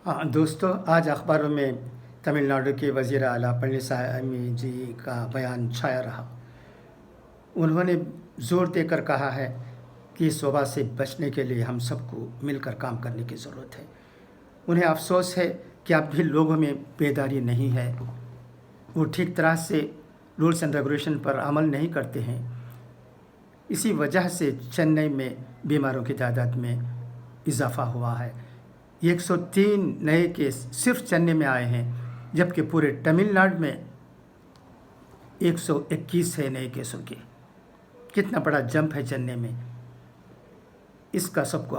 हाँ दोस्तों, आज अखबारों में तमिलनाडु के वज़ीर आला पळनिसामी जी का बयान छाया रहा। उन्होंने ज़ोर देकर कहा है कि इस वबा से बचने के लिए हम सबको मिलकर काम करने की ज़रूरत है। उन्हें अफसोस है कि अब भी लोगों में बेदारी नहीं है, वो ठीक तरह से रूल्स एंड रेगुलेशन पर अमल नहीं करते हैं। इसी वजह से चेन्नई में बीमारों की तादाद में इजाफ़ा हुआ है। 103 नए केस सिर्फ चेन्नई में आए हैं, जबकि पूरे तमिलनाडु में 121 है नए केसों के। कितना बड़ा जंप है चेन्नई में, इसका सबको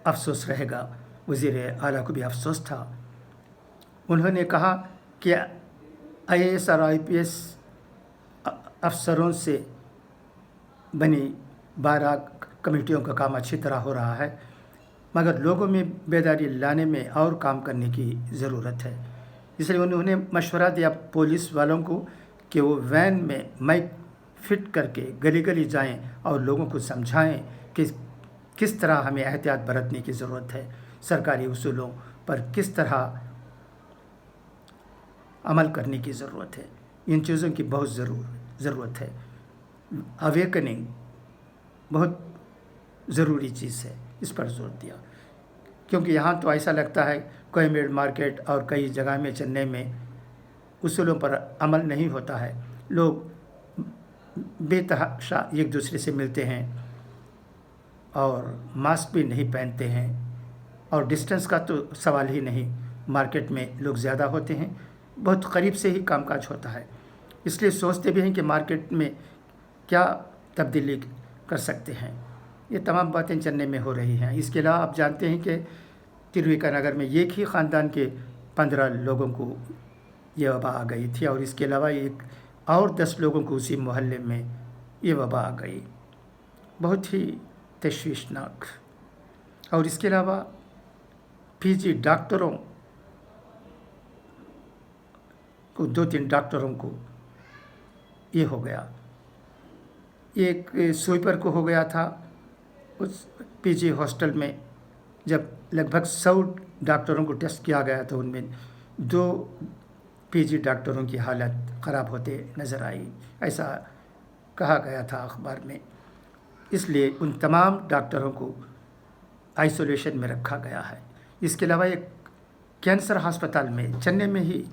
अफसोस रहेगा। वज़ीर आला को भी अफसोस था। उन्होंने कहा कि IAS और IPS अफसरों से बनी 12 कमेटियों का काम अच्छी तरह हो रहा है, मगर लोगों में बेदारी लाने में और काम करने की ज़रूरत है। इसलिए उन्होंने मशवरा दिया पुलिस वालों को कि वो वैन में माइक फिट करके गली गली जाएं और लोगों को समझाएं कि किस तरह हमें एहतियात बरतने की ज़रूरत है, सरकारी उसूलों पर किस तरह अमल करने की ज़रूरत है। इन चीज़ों की बहुत ज़रूरत है। अवेकनिंग बहुत ज़रूरी चीज़ है, इस पर जोर दिया। क्योंकि यहाँ तो ऐसा लगता है कोयम्बेड मार्केट और कई जगह में चेन्नई में उसूलों पर अमल नहीं होता है। लोग बेतहाशा एक दूसरे से मिलते हैं और मास्क भी नहीं पहनते हैं, और डिस्टेंस का तो सवाल ही नहीं। मार्केट में लोग ज़्यादा होते हैं, बहुत करीब से ही कामकाज होता है। इसलिए सोचते भी हैं कि मार्केट में क्या तब्दीली कर सकते हैं। ये तमाम बातें चेन्नई में हो रही हैं। इसके अलावा आप जानते हैं कि तिरुविकानगर में एक ही ख़ानदान के 15 लोगों को ये वबा आ गई थी, और इसके अलावा एक और 10 लोगों को उसी मोहल्ले में ये वबा आ गई। बहुत ही तशवीशनाक। और इसके अलावा PG डॉक्टरों को 2-3 डॉक्टरों को ये हो गया। एक स्वीपर को हो गया था उस PG हॉस्टल में। जब लगभग 100 डॉक्टरों को टेस्ट किया गया तो उनमें 2 PG डॉक्टरों की हालत ख़राब होते नज़र आई, ऐसा कहा गया था अखबार में। इसलिए उन तमाम डॉक्टरों को आइसोलेशन में रखा गया है। इसके अलावा एक कैंसर अस्पताल में चेन्नई में ही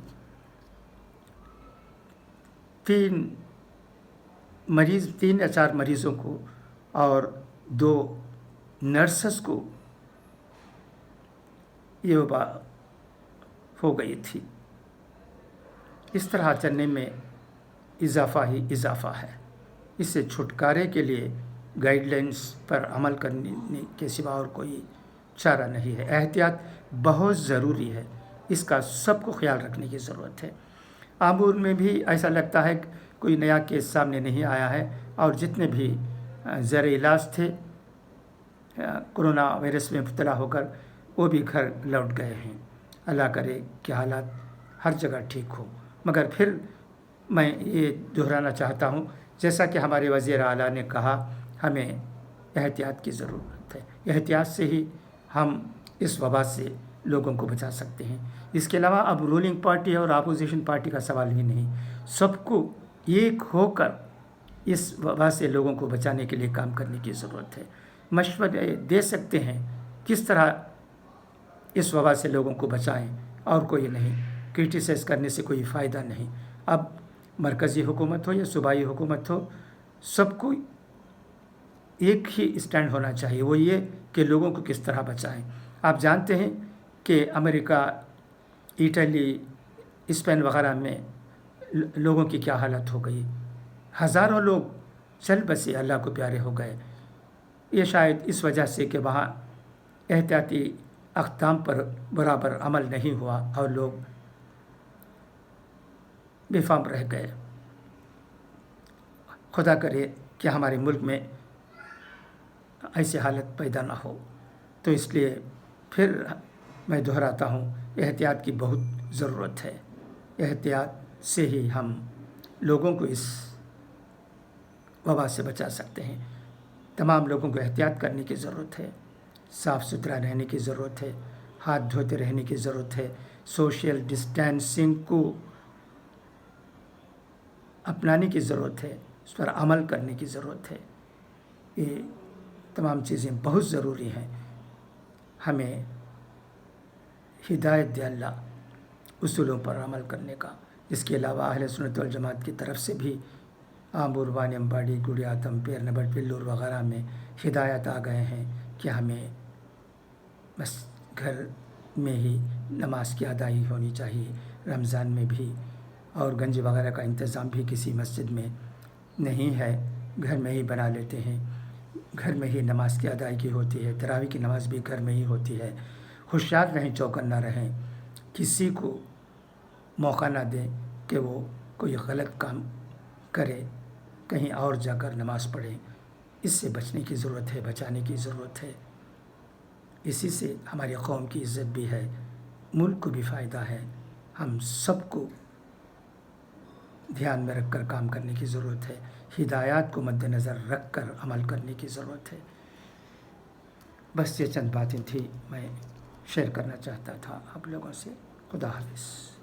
3 या 4 मरीज़ों को और 2 नर्सेस को ये वबा हो गई थी। इस तरह चेन्नई में इजाफ़ा ही इजाफ़ा है। इससे छुटकारे के लिए गाइडलाइंस पर अमल करने के सिवा और कोई चारा नहीं है। एहतियात बहुत ज़रूरी है, इसका सबको ख्याल रखने की ज़रूरत है। आबूर में भी ऐसा लगता है कोई नया केस सामने नहीं आया है, और जितने भी ज़र इलाज थे कोरोना वायरस में मुब्तला होकर वो भी घर लौट गए हैं। अल्लाह करे कि हालात हर जगह ठीक हो। मगर फिर मैं ये दोहराना चाहता हूँ, जैसा कि हमारे वज़ीर आला ने कहा, हमें एहतियात की ज़रूरत है। एहतियात से ही हम इस वबा से लोगों को बचा सकते हैं। इसके अलावा अब रूलिंग पार्टी और अपोजिशन पार्टी का सवाल ही नहीं, सबको एक होकर इस वबा से लोगों को बचाने के लिए काम करने की ज़रूरत है। मशवरे दे सकते हैं किस तरह इस वबा से लोगों को बचाएं, और कोई नहीं। क्रिटिसाइज़ करने से कोई फ़ायदा नहीं। अब मरकज़ी हुकूमत हो या सूबाई हुकूमत हो, सबको एक ही स्टैंड होना चाहिए, वो ये कि लोगों को किस तरह बचाएं। आप जानते हैं कि अमेरिका, इटली, स्पेन वगैरह में लोगों की क्या हालत हो गई। हज़ारों लोग चल बसे, अल्लाह को प्यारे हो गए। ये शायद इस वजह से कि वहाँ एहतियाती अक़दाम पर बराबर अमल नहीं हुआ और लोग बेफाम रह गए। खुदा करे कि हमारे मुल्क में ऐसी हालत पैदा ना हो। तो इसलिए फिर मैं दोहराता हूँ, एहतियात की बहुत ज़रूरत है। एहतियात से ही हम लोगों को इस वबा से बचा सकते हैं। तमाम लोगों को एहतियात करने की ज़रूरत है, साफ़ सुथरा रहने की ज़रूरत है, ہاتھ دھوتے رہنے کی ضرورت ہے، سوشل ڈسٹینسنگ کو اپنانے کی ضرورت ہے، اس پر عمل کرنے کی ضرورت ہے۔ یہ تمام چیزیں بہت ضروری ہیں۔ ہمیں ہدایت دے اللہ اصولوں پر عمل کرنے کا۔ اس کے علاوہ اہل سنت والجماعت کی طرف سے بھی آمبور وانیمباڑی گڑیاتم پیرنبڑ پلور وغیرہ میں ہدایت آ گئے ہیں کہ ہمیں بس گھر میں ہی نماز کی ادائیگی ہونی چاہیے، رمضان میں بھی، اور گنج وغیرہ کا انتظام بھی کسی مسجد میں نہیں ہے، گھر میں ہی بنا لیتے ہیں، گھر میں ہی نماز کی ادائیگی ہوتی ہے، تراویح کی نماز بھی گھر میں ہی ہوتی ہے۔ ہوشیار رہیں، چوکن نہ رہیں، کسی کو موقع نہ دیں کہ وہ کوئی غلط کام کرے، کہیں اور جا کر نماز پڑھے۔ اس سے بچنے کی ضرورت ہے، بچانے کی ضرورت ہے۔ اسی سے ہماری قوم کی عزت بھی ہے، ملک کو بھی فائدہ ہے۔ ہم سب کو دھیان میں رکھ کر کام کرنے کی ضرورت ہے، ہدایات کو مد نظر رکھ کر عمل کرنے کی ضرورت ہے۔ بس یہ چند باتیں تھیں میں شیئر کرنا چاہتا تھا آپ لوگوں سے۔ خدا حافظ۔